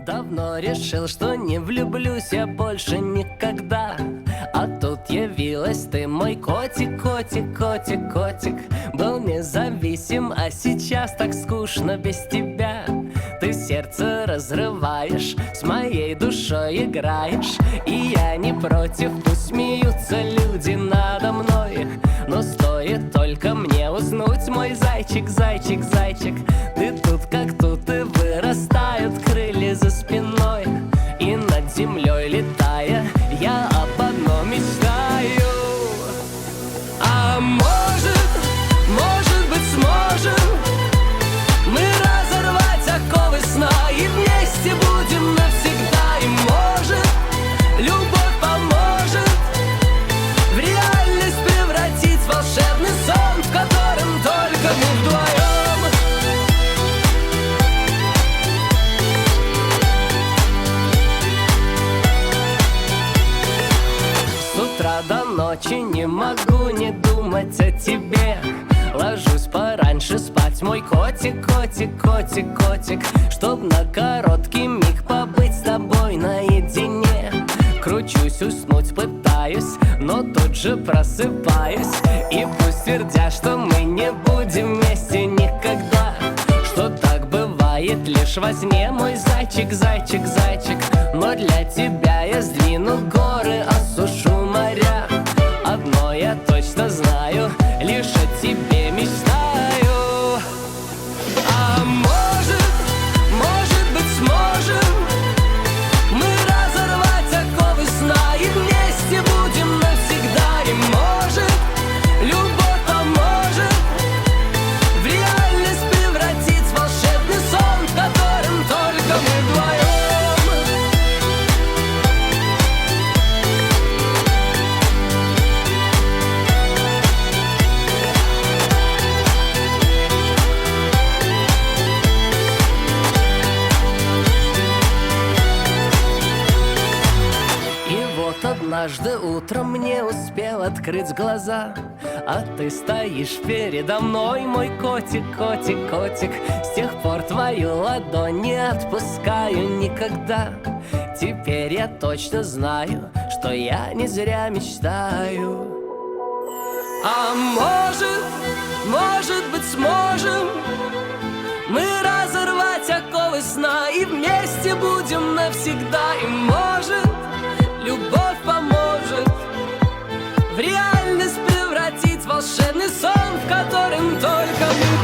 Давно решил, что не влюблюсь я больше никогда. А тут явилась ты, мой котик, котик, котик, котик. Был независим, а сейчас так скучно без тебя. Ты сердце разрываешь, с моей душой играешь. И я не против, пусть смеются люди надо мной. Но стоит только мне уснуть, мой зайчик, зайчик, зайчик. Ты тут как тут, и вырастают крылья за спиной. И над землей летая, я об одном мечтаю. А может быть сможем мы разорвать оковы сна и вместе будем навсегда. И может любовь поможет в реальность превратить волшебный сон, в котором только мы вдвоем. С утра до ночи не могу не думать о тебе. Ложусь пораньше спать, мой котик, котик, котик, котик, чтоб на короткий миг побыть с тобой наедине. Кручусь, уснуть пытаюсь, но тут же просыпаюсь. И пусть твердят, что мы не будем вместе никогда, что так бывает лишь во сне, мой зайчик, зайчик, зайчик. Но для тебя я сдвину горы, осушу моря. Одно я точно знаю, лишь о тебе мечтаю. А может быть сможем мы разорвать оковы сна и вместе будем навсегда. И может любовь поможет в реальность превратить волшебный сон, в котором только мы вдвоем. Однажды утром не успел открыть глаза, а ты стоишь передо мной, мой котик, котик, котик. С тех пор твою ладонь не отпускаю никогда. Теперь я точно знаю, что я не зря мечтаю. А может быть сможем мы разорвать оковы сна и вместе будем навсегда. И может любовь поможет в реальность превратить волшебный сон, в котором только мы